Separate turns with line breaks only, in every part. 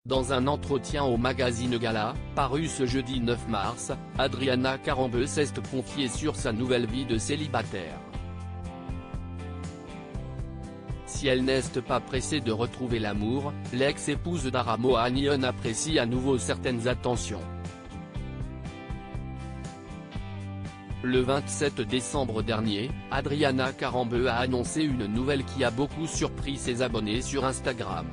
Dans un entretien au magazine Gala, paru ce jeudi 9 mars, Adriana Karembeu s'est confiée sur sa nouvelle vie de célibataire. Si elle n'est pas pressée de retrouver l'amour, l'ex-épouse d'Ara Mohanian apprécie à nouveau certaines attentions. Le 27 décembre dernier, Adriana Karembeu a annoncé une nouvelle qui a beaucoup surpris ses abonnés sur Instagram.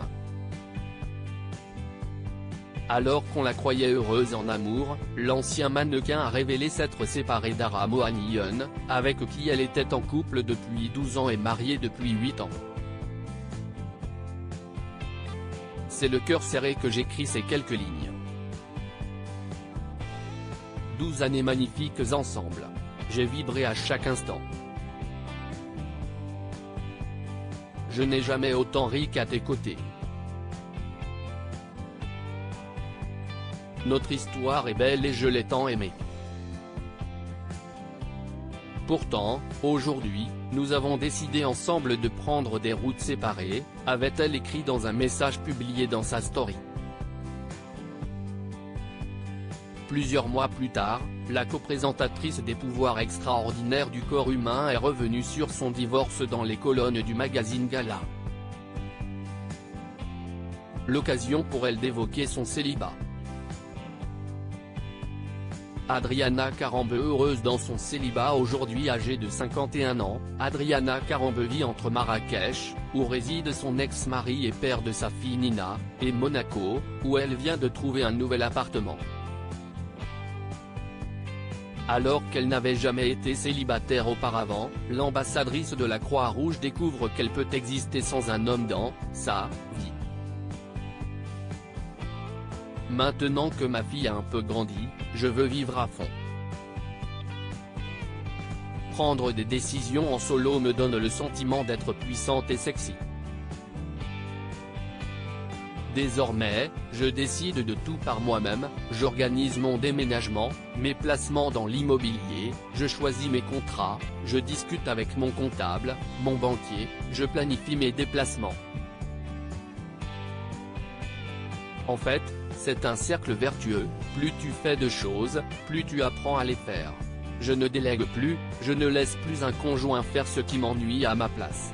Alors qu'on la croyait heureuse en amour, l'ancien mannequin a révélé s'être séparé d'Ara Mohanian, avec qui elle était en couple depuis 12 ans et mariée depuis 8 ans. C'est le cœur serré que j'écris ces quelques lignes. 12 années magnifiques ensemble. J'ai vibré à chaque instant. Je n'ai jamais autant ri qu'à tes côtés. Notre histoire est belle et je l'ai tant aimée. Pourtant, aujourd'hui, nous avons décidé ensemble de prendre des routes séparées, avait-elle écrit dans un message publié dans sa story. Plusieurs mois plus tard, la coprésentatrice des pouvoirs extraordinaires du corps humain est revenue sur son divorce dans les colonnes du magazine Gala. L'occasion pour elle d'évoquer son célibat. Adriana Karembeu heureuse dans son célibat. Aujourd'hui âgée de 51 ans, Adriana Karembeu vit entre Marrakech, où réside son ex-mari et père de sa fille Nina, et Monaco, où elle vient de trouver un nouvel appartement. Alors qu'elle n'avait jamais été célibataire auparavant, l'ambassadrice de la Croix-Rouge découvre qu'elle peut exister sans un homme dans sa vie. Maintenant que ma fille a un peu grandi, je veux vivre à fond. Prendre des décisions en solo me donne le sentiment d'être puissante et sexy. Désormais, je décide de tout par moi-même, j'organise mon déménagement, mes placements dans l'immobilier, je choisis mes contrats, je discute avec mon comptable, mon banquier, je planifie mes déplacements. En fait, c'est un cercle vertueux, plus tu fais de choses, plus tu apprends à les faire. Je ne délègue plus, je ne laisse plus un conjoint faire ce qui m'ennuie à ma place.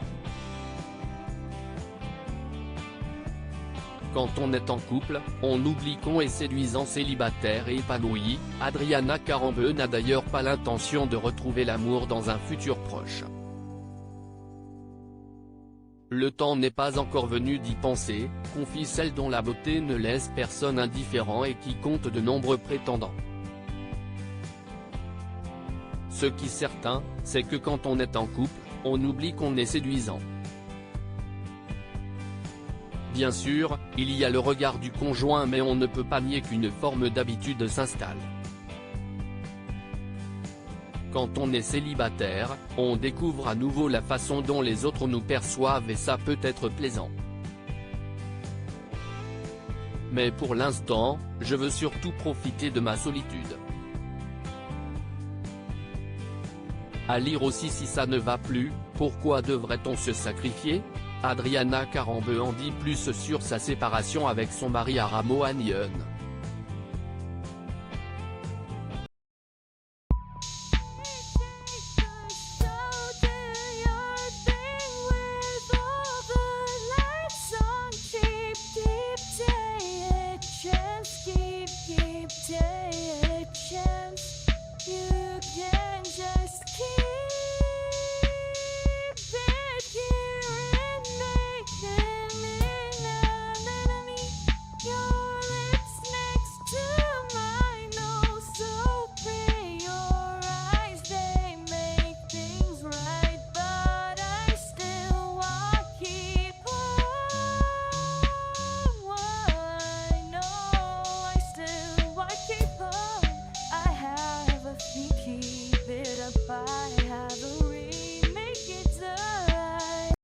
Quand on est en couple, on oublie qu'on est séduisant célibataire et épanoui. Adriana Karembeu n'a d'ailleurs pas l'intention de retrouver l'amour dans un futur proche. Le temps n'est pas encore venu d'y penser, confie celle dont la beauté ne laisse personne indifférent et qui compte de nombreux prétendants. Ce qui est certain, c'est que quand on est en couple, on oublie qu'on est séduisant. Bien sûr, il y a le regard du conjoint mais on ne peut pas nier qu'une forme d'habitude s'installe. Quand on est célibataire, on découvre à nouveau la façon dont les autres nous perçoivent et ça peut être plaisant. Mais pour l'instant, je veux surtout profiter de ma solitude. À lire aussi si ça ne va plus, pourquoi devrait-on se sacrifier ? Adriana Karembeu en dit plus sur sa séparation avec son mari Ara Mohanian.